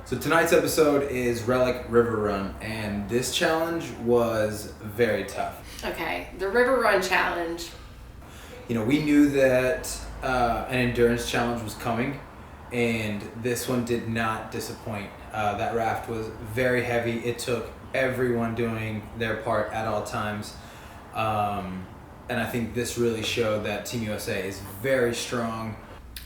So tonight's episode is Relic River Run, and this challenge was very tough. Okay, the River Run challenge. You know, we knew that an endurance challenge was coming, and this one did not disappoint. That raft was very heavy. It took everyone doing their part at all times. And I think this really showed that Team USA is very strong.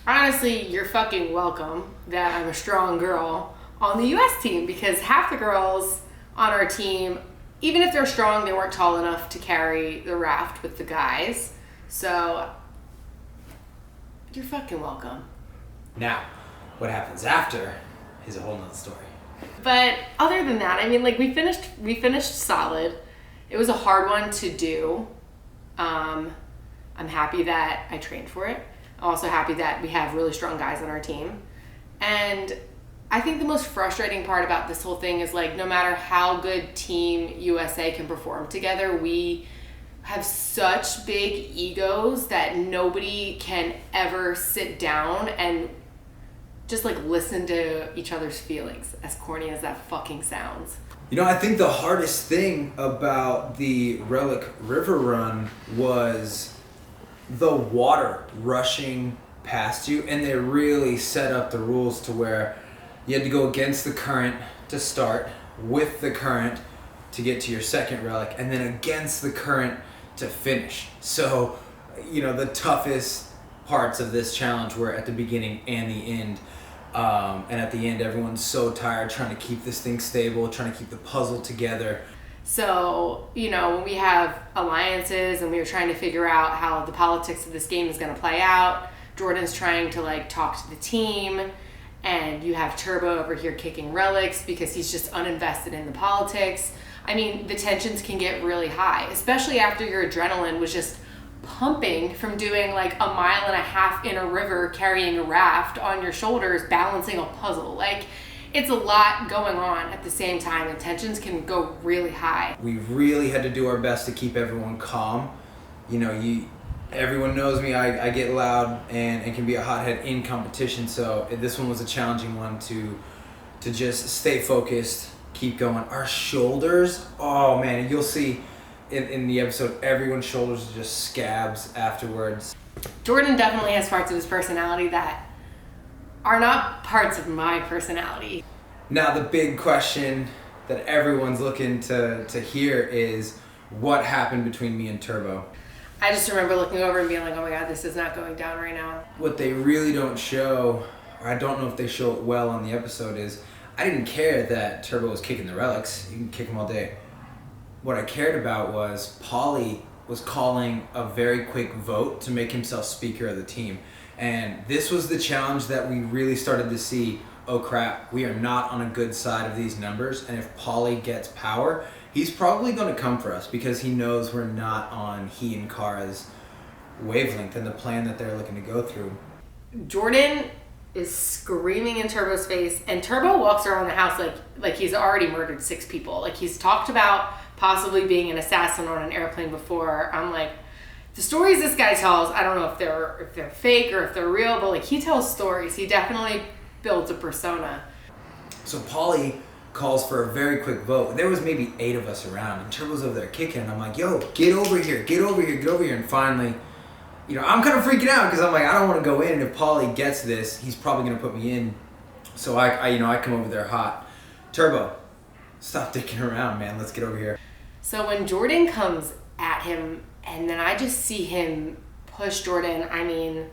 Honestly, you're fucking welcome that I'm a strong girl on the US team, because half the girls on our team, even if they're strong, they weren't tall enough to carry the raft with the guys. So you're fucking welcome. Now, what happens after is a whole nother story. But other than that, I mean, like, we finished solid. It was a hard one to do. I'm happy that I trained for it. I'm also happy that we have really strong guys on our team. And I think the most frustrating part about this whole thing is, like, no matter how good Team USA can perform together, we have such big egos that nobody can ever sit down and just, like, listen to each other's feelings, as corny as that fucking sounds. You know, I think the hardest thing about the Relic River Run was the water rushing past you, and they really set up the rules to where you had to go against the current to start, with the current to get to your second relic, and then against the current to finish. So, you know, the toughest parts of this challenge were at the beginning and the end. And at the end, everyone's so tired trying to keep this thing stable, trying to keep the puzzle together. So, you know, when we have alliances and we were trying to figure out how the politics of this game is going to play out, Jordan's trying to, like, talk to the team, and you have Turbo over here kicking relics because he's just uninvested in the politics. I mean, the tensions can get really high, especially after your adrenaline was just pumping from doing like a mile and a half in a river, carrying a raft on your shoulders, balancing a puzzle. Like, it's a lot going on at the same time, and tensions can go really high. We really had to do our best to keep everyone calm. You know, everyone knows me, I get loud and can be a hothead in competition, so this one was a challenging one to just stay focused, keep going. Our shoulders, oh man, you'll see in the episode, everyone's shoulders are just scabs afterwards. Jordan definitely has parts of his personality that are not parts of my personality. Now the big question that everyone's looking to hear is, what happened between me and Turbo? I just remember looking over and being like, oh my god, this is not going down right now. What they really don't show, or I don't know if they show it well on the episode, is I didn't care that Turbo was kicking the relics. You can kick them all day. What I cared about was Paulie was calling a very quick vote to make himself speaker of the team. And this was the challenge that we really started to see, oh crap, we are not on a good side of these numbers, and if Paulie gets power, he's probably going to come for us because he knows we're not on he and Kara's wavelength and the plan that they're looking to go through. Jordan is screaming in Turbo's face, and Turbo walks around the house like he's already murdered 6 people. Like, he's talked about possibly being an assassin on an airplane before. I'm like, the stories this guy tells, I don't know if they're fake or if they're real, but like, he tells stories. He definitely builds a persona. So Paulie calls for a very quick vote. There was maybe 8 of us around, and Turbo's over there kicking, and I'm like, yo, get over here. And finally, you know, I'm kind of freaking out because I'm like, I don't want to go in, and if Paulie gets this, he's probably going to put me in. So I come over there hot. Turbo, stop dicking around, man. Let's get over here. So when Jordan comes at him, and then I just see him push Jordan, I mean,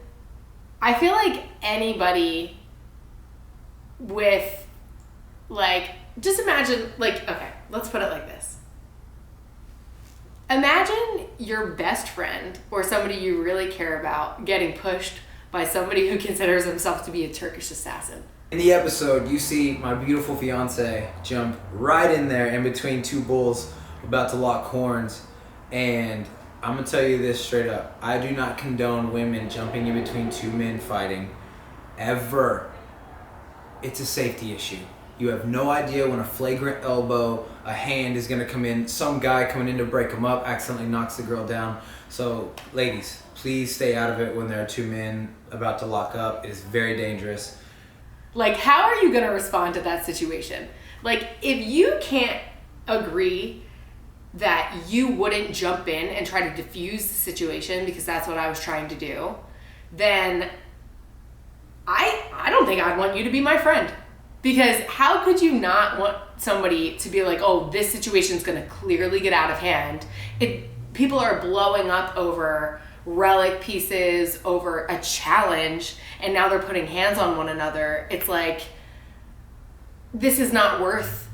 I feel like anybody with, like, just imagine, like, okay, let's put it like this. Imagine your best friend or somebody you really care about getting pushed by somebody who considers himself to be a Turkish assassin. In the episode, you see my beautiful fiance jump right in there in between 2 bulls about to lock horns, and I'm gonna tell you this straight up. I do not condone women jumping in between 2 men fighting, ever. It's a safety issue. You have no idea when a flagrant elbow, a hand is gonna come in, some guy coming in to break them up accidentally knocks the girl down. So ladies, please stay out of it when there are 2 men about to lock up. It is very dangerous. Like, how are you gonna respond to that situation? Like, if you can't agree that you wouldn't jump in and try to diffuse the situation, because that's what I was trying to do, then I don't think I'd want you to be my friend. Because how could you not want somebody to be like, oh, this situation's gonna clearly get out of hand? People are blowing up over relic pieces, over a challenge, and now they're putting hands on one another. It's like, this is not worth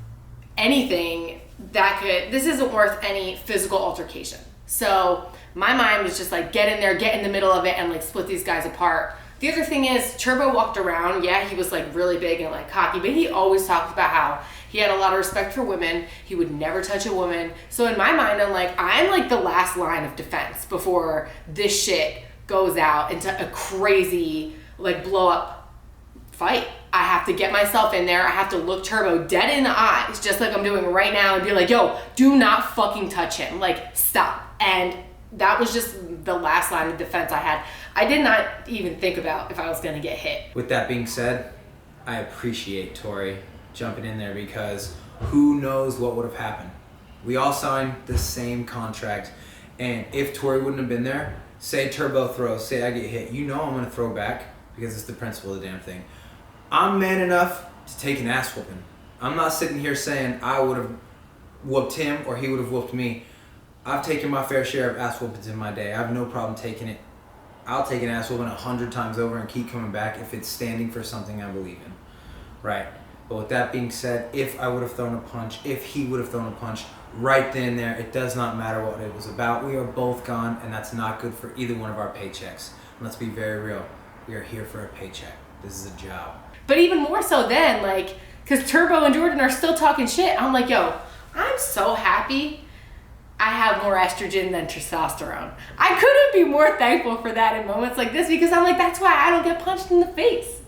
anything this isn't worth any physical altercation. So my mind was just like, get in there, get in the middle of it, and like split these guys apart. The other thing is, Turbo walked around, yeah, he was like really big and like cocky, but he always talked about how he had a lot of respect for women. He would never touch a woman. So in my mind, I'm like the last line of defense before this shit goes out into a crazy like blow up fight. I have to get myself in there. I have to look Turbo dead in the eyes, just like I'm doing right now, and be like, yo, do not fucking touch him. Like, stop. And that was just the last line of defense I had. I did not even think about if I was gonna get hit. With that being said, I appreciate Tori jumping in there, because who knows what would have happened. We all signed the same contract, and if Tori wouldn't have been there, say Turbo throws, say I get hit, you know I'm gonna throw back, because it's the principle of the damn thing. I'm man enough to take an ass whooping. I'm not sitting here saying I would have whooped him or he would have whooped me. I've taken my fair share of ass whoopings in my day. I have no problem taking it. I'll take an ass whooping 100 times over and keep coming back if it's standing for something I believe in. Right. But with that being said, if I would have thrown a punch, if he would have thrown a punch, right then and there, it does not matter what it was about. We are both gone, and that's not good for either one of our paychecks. And let's be very real. We are here for a paycheck. This is a job. But even more so then, like, because Turbo and Jordan are still talking shit. I'm like, yo, I'm so happy I have more estrogen than testosterone. I couldn't be more thankful for that in moments like this, because I'm like, that's why I don't get punched in the face.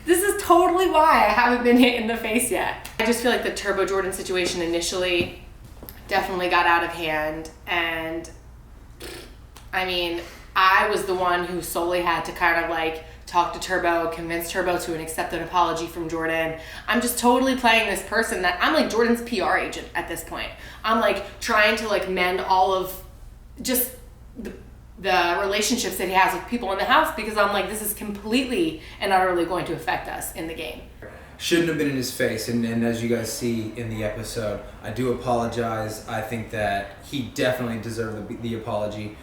This is totally why I haven't been hit in the face yet. I just feel like the Turbo Jordan situation initially definitely got out of hand. And I mean, I was the one who solely had to kind of like talk to Turbo, convince Turbo to accept an apology from Jordan. I'm just totally playing this person that I'm like Jordan's PR agent at this point. I'm like trying to like mend all of just the relationships that he has with people in the house, because I'm like, this is completely and utterly going to affect us in the game. Shouldn't have been in his face, and as you guys see in the episode, I do apologize. I think that he definitely deserved the apology,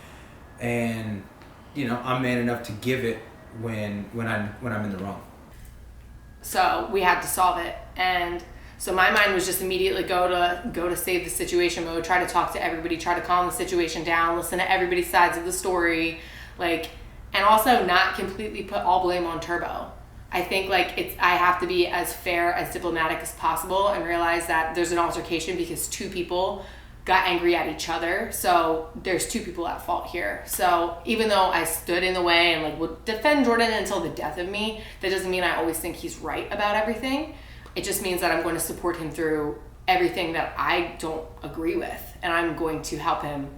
and you know, I'm man enough to give it when I'm in the wrong. So we had to solve it, and so my mind was just immediately go to save the situation mode, try to talk to everybody, try to calm the situation down, listen to everybody's sides of the story, like, and also not completely put all blame on Turbo. I think like I have to be as fair, as diplomatic as possible, and realize that there's an altercation because two people got angry at each other. So there's two people at fault here. So even though I stood in the way and like would defend Jordan until the death of me, that doesn't mean I always think he's right about everything. It just means that I'm going to support him through everything that I don't agree with. And I'm going to help him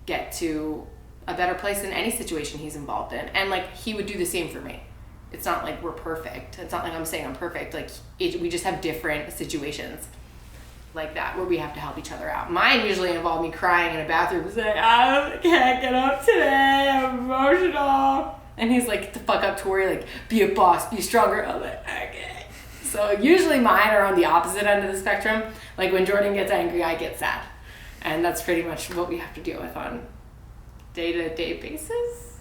get to a better place in any situation he's involved in. And like, he would do the same for me. It's not like we're perfect. It's not like I'm saying I'm perfect. Like, we just have different situations like that where we have to help each other out. Mine usually involve me crying in a bathroom saying, I can't get up today, I'm emotional. And he's like, get the fuck up, Tori, like, be a boss, be stronger. I'm like, okay. So usually mine are on the opposite end of the spectrum. Like when Jordan gets angry, I get sad. And that's pretty much what we have to deal with on a day-to-day basis.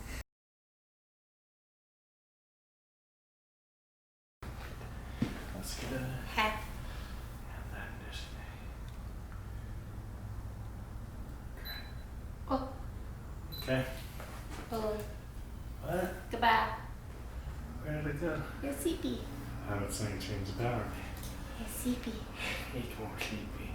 Let's get a... Oh. Okay. Oh. What? Goodbye. Where did it go? You're sleepy. I haven't seen change the power. You're sleepy. Make more sleepy.